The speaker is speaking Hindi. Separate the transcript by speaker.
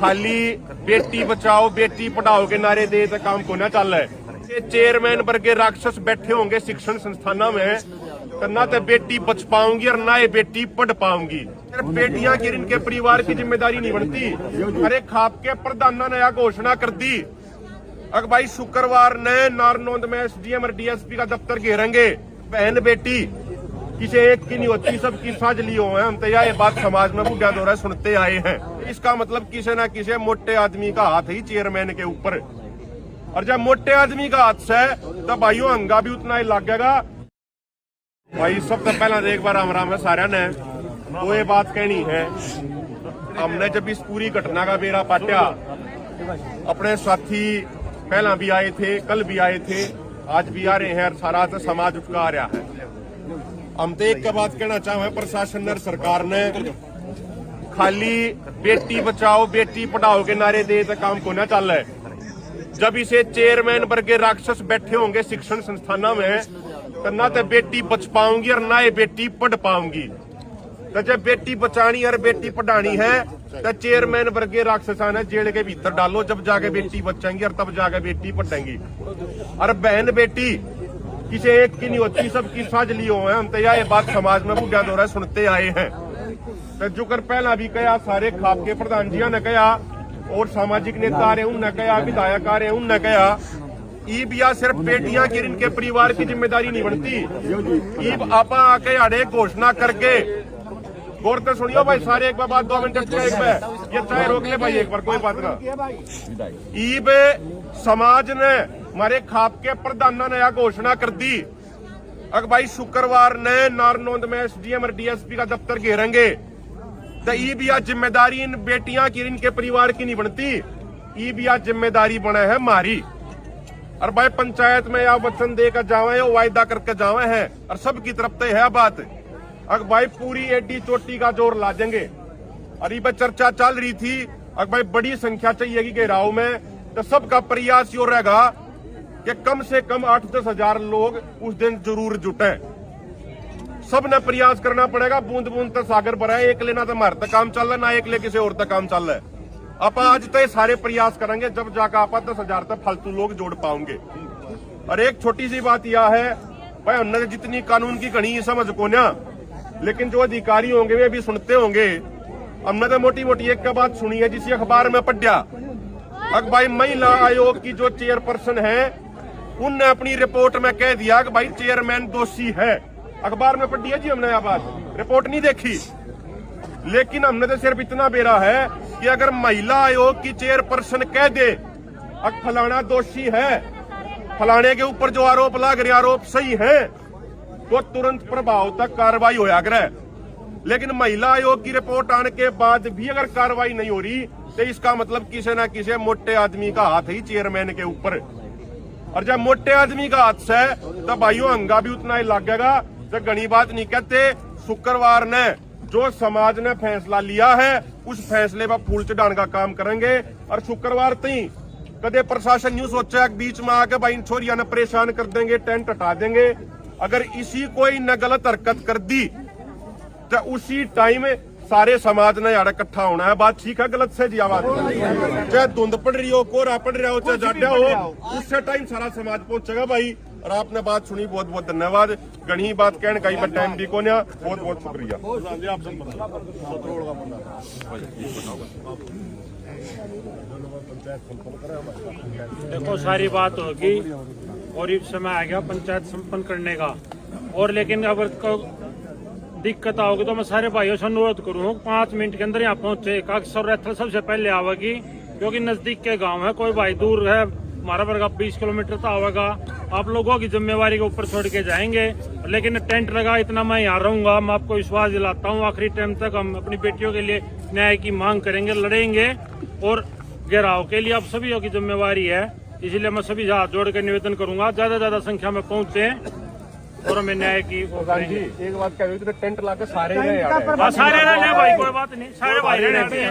Speaker 1: खाली बेटी बचाओ बेटी पढ़ाओ के नारे दे तो काम को ना चल है। चेयरमैन वर्गे राक्षस बैठे होंगे शिक्षण संस्थानों में तो ना तो बेटी बच पाऊंगी और ना ये बेटी पढ़ पाऊंगी। सिर्फ बेटियां की इनके परिवार की जिम्मेदारी नहीं बनती। अरे खाप के प्रधान ने यह घोषणा कर दी अगर भाई शुक्रवार ने नारनौंद में एसडीएम और डीएसपी का दफ्तर घेरेंगे। बहन बेटी किसी एक की नहीं होती, सबकी साझ लियो है। हम तो यह बात समाज में बुढ़ा दौरा सुनते आए हैं। इसका मतलब किसी ना किसी मोटे आदमी का हाथ ही चेयरमैन के ऊपर, और जब मोटे आदमी का हाथ से तब भाइयों हंगा भी उतना ही लगेगा। भाई सबसे पहला एक बार राम है सारा ने वो ये बात कहनी है। हमने जब इस पूरी घटना का बेड़ा पाटा, अपने साथी पहला भी आए थे, कल भी आए थे, आज भी आ रहे हैं और सारा तो समाज उठका आ रहा है। हम तो एक बात कहना चाहे प्रशासन और सरकार ने खाली बेटी बचाओ बेटी पढ़ाओ के नारे दे तो काम को ना चल है। जब इसे चेयरमैन वर्गे राक्षस बैठे होंगे शिक्षण संस्थानों में तो ना तो बेटी बच पाऊंगी और ना ये बेटी पढ़ पाऊंगी। तो जब बेटी बचानी और बेटी पढ़ानी है तो चेयरमैन वर्गे राक्षसां ने जेल के भीतर डालो, जब जाके बेटी बचेंगी और तब जाके बेटी पढ़ेंगी। और बहन बेटी किसी एक की नहीं होती, सबकी साझ लियो है। हम तो यह बात समाज में बुढ़ा दौरा सुनते आए हैं। तो जुकर पहला भी कहा, सारे खाप के प्रधान जी ने कहा और सामाजिक नेता आ रहे उनने कहा, विधायक आ रहे उनने कहा, ईब या सिर्फ बेटियां की इनके परिवार की जिम्मेदारी नहीं बनती। ईब आपा आके आड़े घोषणा करके गौर तो सुनियो भाई सारे एक बार 2 मिनट एक बार ये चाहे रोक ले भाई एक बार, कोई बात ना। ईब समाज ने हमारे खाप के प्रधान ने यह घोषणा कर दी अगर भाई शुक्रवार ने नारनौंद में एसडीएम और डीएसपी का दफ्तर घेरेंगे तो ईब या जिम्मेदारी इन बेटियां की इनके परिवार की नहीं बनती। ईब या जिम्मेदारी बना है हमारी। और भाई पंचायत में या वचन देकर जावे या वायदा करके जावे हैं और सबकी तरफ से है बात अगर भाई पूरी एडी चोटी का जोर ला देंगे। और ये चर्चा चल रही थी अगर भाई बड़ी संख्या चाहिए घेराव में तो सबका प्रयास यो रहेगा कि कम से कम 8-10 हजार लोग उस दिन जरूर जुटे। सब ने प्रयास करना पड़ेगा। बूंद बूंद तक सागर भरा है, एक लेना तो हमारे तक काम चल रहा है ना एक ले किसी और तक काम चल रहा है। आप आज तो सारे प्रयास करेंगे जब जाकर आप 10 हजार तक फालतू लोग जोड़ पाओगे। और एक छोटी सी बात यह है भाई हमने जितनी कानून की घनी समझ को ना, लेकिन जो अधिकारी होंगे वे भी सुनते होंगे। हमने तो मोटी मोटी एक का बात सुनी है जिस अखबार में पढ़ा अगर भाई महिला आयोग की जो चेयरपर्सन है उनने अपनी रिपोर्ट में कह दिया कि भाई चेयरमैन दोषी है। अखबार में पढ़ी है जी हमने यह बात, रिपोर्ट नहीं देखी। लेकिन हमने तो सिर्फ इतना बेरा है कि अगर महिला आयोग की चेयरपर्सन कह दे अगर फलाना दोषी है, फलाने के ऊपर जो आरोप लग रहे आरोप सही है, तो तुरंत प्रभाव तक कार्रवाई होया करे। लेकिन महिला आयोग की रिपोर्ट आने के बाद भी अगर कार्रवाई नहीं हो रही तो इसका मतलब किसी ना किसी मोटे आदमी का हाथ ही चेयरमैन के ऊपर। और जब मोटे आदमी का हाथ से तब भाइयों हंगा भी उतना ही लगेगा। तो घनी बात नहीं कहते। शुक्रवार ने जो समाज ने फैसला लिया है उस फैसले पर फूल चढ़ाने का काम करेंगे। और शुक्रवार तक कदे प्रशासन न्यू सोचा बीच में आके भाई इन छोरिया ने परेशान कर देंगे, टेंट हटा देंगे। अगर इसी कोई न गलत हरकत कर दी तो उसी टाइम सारे समाज ने यार इकट्ठा होना है। बात ठीक है गलत से जी आवाज, चाहे धुंध पड़ रही हो, कोहरा पड़ रहा हो, चाहे जाड्या हो, उससे टाइम सारा समाज पहुंचेगा भाई। और आपने बात सुनी, बहुत बहुत धन्यवाद। घनी बात कहने का ही टाइम भी को बहुत बहुत शुक्रिया।
Speaker 2: देखो सारी बात होगी और इस समय आ गया पंचायत संपन्न करने का। और लेकिन अगर दिक्कत आओगी तो मैं सारे भाइयों से अनुरोध करूँ 5 मिनट के अंदर यहाँ पहुंचे। अक्सर रैथल सबसे पहले आवेगी क्योंकि नजदीक के गांव है, कोई भाई दूर है हमारा वर्ग 20 किलोमीटर तो आवेगा। आप लोगों की जिम्मेवारी के ऊपर छोड़ के जाएंगे। लेकिन टेंट लगा इतना मैं यहाँ रहूंगा, मैं आपको विश्वास दिलाता हूँ आखिरी टाइम तक हम अपनी बेटियों के लिए न्याय की मांग करेंगे, लड़ेंगे। और घेराव के लिए आप सभी की जिम्मेवारी है, इसलिए मैं सभी हाथ जोड़ कर निवेदन करूंगा ज्यादा संख्या में पहुंचे और हमें न्याय की।
Speaker 1: एक बात कह रही थी टेंट लाके सारे
Speaker 2: सारे रहने भाई, कोई बात नहीं, सारे भाई रहने।